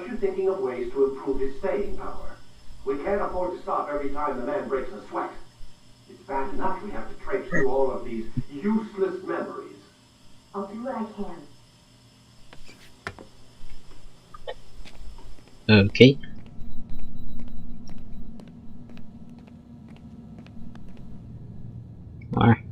you thinking of ways to improve his staying power. We can't afford to stop every time the man breaks a sweat. It's bad enough we have to traipse through all of these useless memories. I'll do what I can. Okay. Where?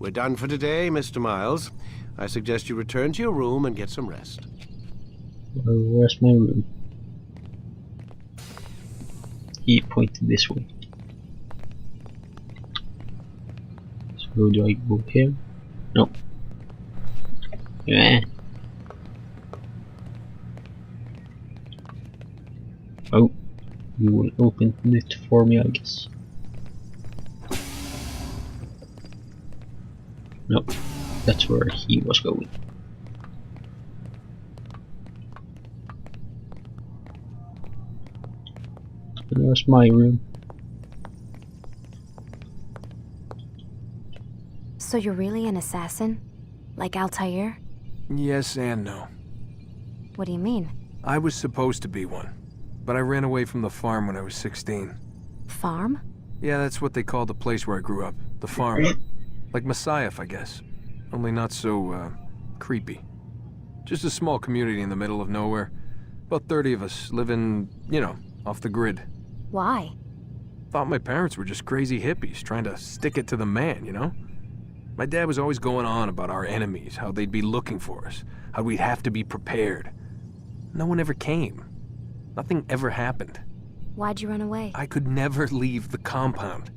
We're done for today, Mr. Miles. I suggest you return to your room and get some rest. Where's my room? He pointed this way. So do I go here? No. Yeah. Oh, you will open it for me, I guess. Nope, that's where he was going. And there's my room. So you're really an assassin? Like Altair? Yes and no. What do you mean? I was supposed to be one, but I ran away from the farm when I was 16. Farm? Yeah, that's what they called the place where I grew up. The farm. Like Messiah, I guess. Only not so, creepy. Just a small community in the middle of nowhere. About 30 of us living, you know, off the grid. Why? Thought my parents were just crazy hippies trying to stick it to the man, you know? My dad was always going on about our enemies, how they'd be looking for us, how we'd have to be prepared. No one ever came. Nothing ever happened. Why'd you run away? I could never leave the compound.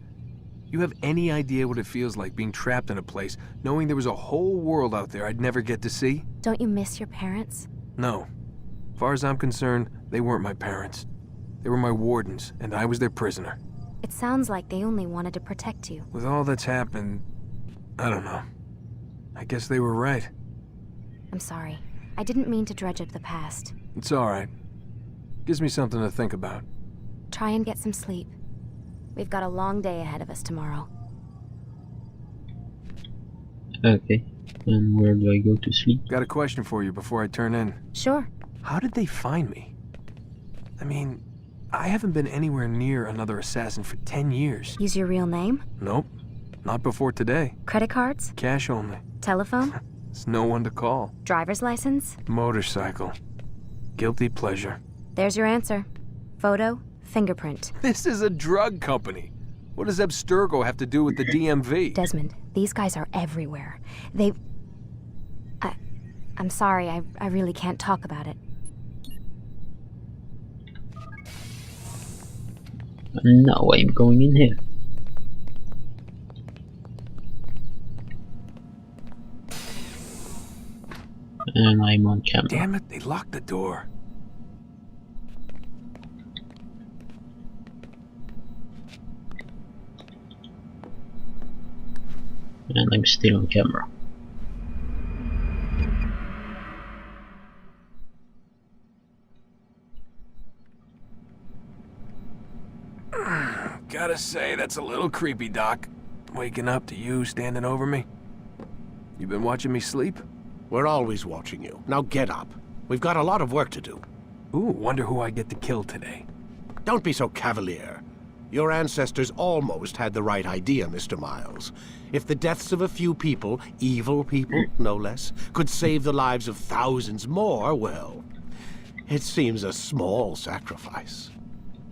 You have any idea what it feels like being trapped in a place, knowing there was a whole world out there I'd never get to see? Don't you miss your parents? No. As far as I'm concerned, they weren't my parents. They were my wardens, and I was their prisoner. It sounds like they only wanted to protect you. With all that's happened, I don't know. I guess they were right. I'm sorry. I didn't mean to dredge up the past. It's alright. Gives me something to think about. Try and get some sleep. We've got a long day ahead of us tomorrow. Okay, and where do I go to sleep? Got a question for you before I turn in. Sure. How did they find me? I mean, I haven't been anywhere near another assassin for 10 years. Use your real name? Nope. Not before today. Credit cards? Cash only. Telephone? There's no one to call. Driver's license? Motorcycle. Guilty pleasure. There's your answer. Photo, fingerprint. This is a drug company. What does Abstergo have to do with the DMV? Desmond, these guys are everywhere. I'm sorry, I really can't talk about it. Now I'm going in here. And I'm on camera. Damn it, they locked the door. And I'm still on camera. Gotta say, that's a little creepy, Doc. Waking up to you standing over me. You been watching me sleep? We're always watching you. Now get up. We've got a lot of work to do. Ooh, wonder who I get to kill today. Don't be so cavalier. Your ancestors almost had the right idea, Mr. Miles. If the deaths of a few people, evil people, no less, could save the lives of thousands more, well, it seems a small sacrifice.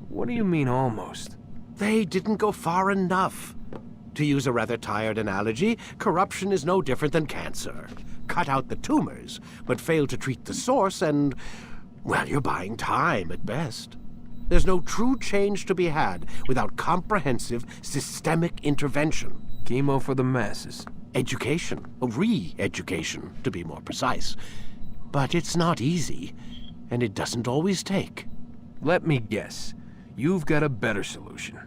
What do you mean, almost? They didn't go far enough. To use a rather tired analogy, corruption is no different than cancer. Cut out the tumors, but fail to treat the source and, well, you're buying time at best. There's no true change to be had without comprehensive, systemic intervention. Chemo for the masses. Education, re-education, to be more precise. But it's not easy, and it doesn't always take. Let me guess. You've got a better solution.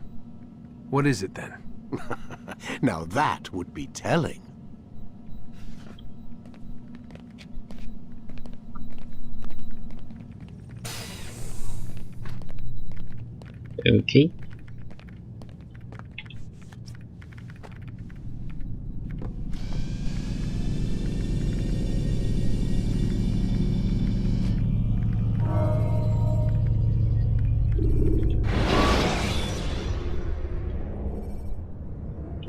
What is it then? Now that would be telling. Okay.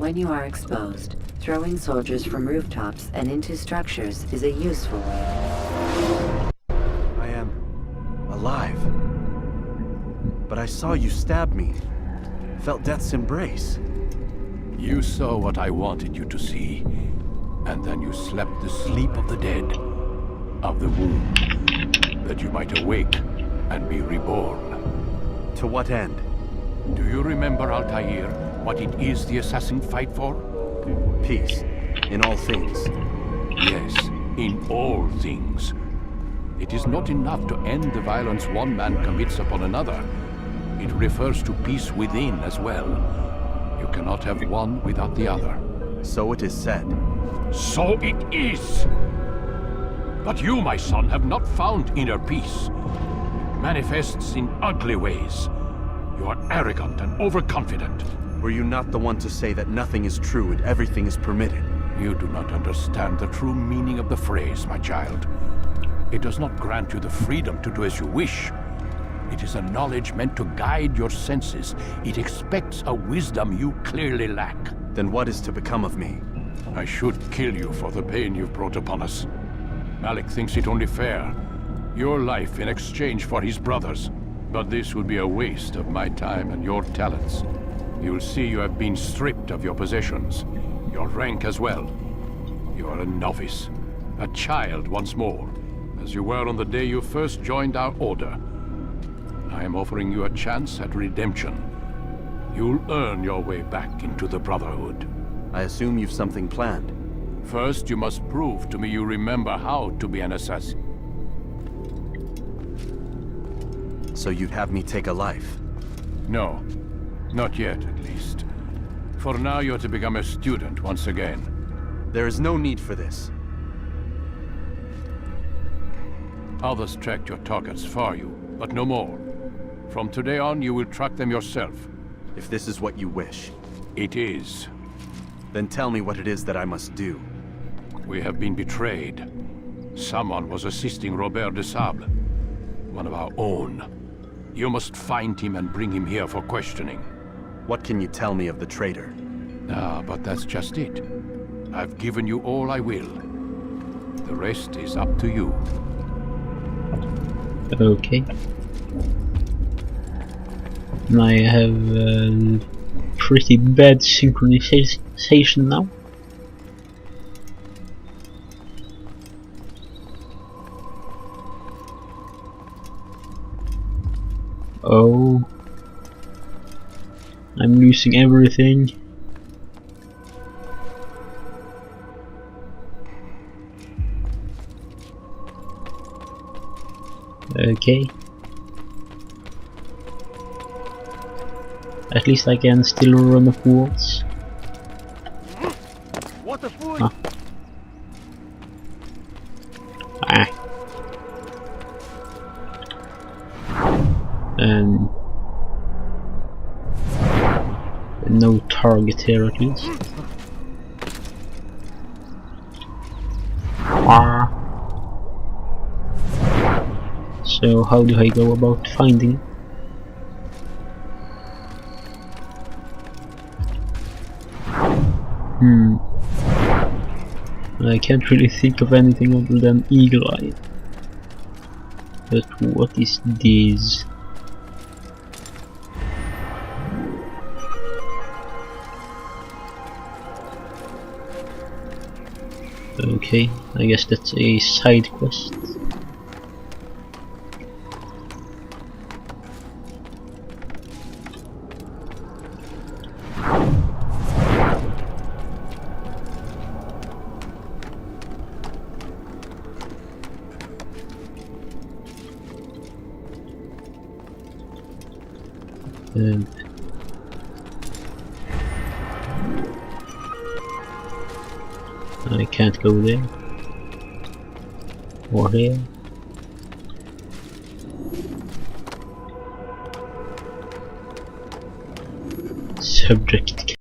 When you are exposed, throwing soldiers from rooftops and into structures is a useful way. I am alive. But I saw you stab me. Felt death's embrace. You saw what I wanted you to see, and then you slept the sleep of the dead, of the womb, that you might awake and be reborn. To what end? Do you remember, Altair, what it is the assassins fight for? Peace. In all things. Yes, in all things. It is not enough to end the violence one man commits upon another. It refers to peace within as well. You cannot have one without the other. So it is said. So it is! But you, my son, have not found inner peace. It manifests in ugly ways. You are arrogant and overconfident. Were you not the one to say that nothing is true and everything is permitted? You do not understand the true meaning of the phrase, my child. It does not grant you the freedom to do as you wish. It is a knowledge meant to guide your senses. It expects a wisdom you clearly lack. Then what is to become of me? I should kill you for the pain you've brought upon us. Malik thinks it only fair. Your life in exchange for his brother's. But this would be a waste of my time and your talents. You'll see you have been stripped of your possessions, your rank as well. You are a novice, a child once more, as you were on the day you first joined our order. I am offering you a chance at redemption. You'll earn your way back into the Brotherhood. I assume you've something planned. First, you must prove to me you remember how to be an assassin. So you'd have me take a life? No. Not yet, at least. For now, you're to become a student once again. There is no need for this. Others tracked your targets for you, but no more. From today on, you will track them yourself. If this is what you wish. It is. Then tell me what it is that I must do. We have been betrayed. Someone was assisting Robert de Sable, one of our own. You must find him and bring him here for questioning. What can you tell me of the traitor? Ah, but that's just it. I've given you all I will. The rest is up to you. Okay. I have pretty bad synchronization now. Oh, I'm losing everything. Okay. At least I can still run up walls. What the fool? Ah. No target here at least. So how do I go about finding it? I can't really think of anything other than Eagle Eye. But what is this? Okay, I guess that's a side quest. I can't go there or here. Subject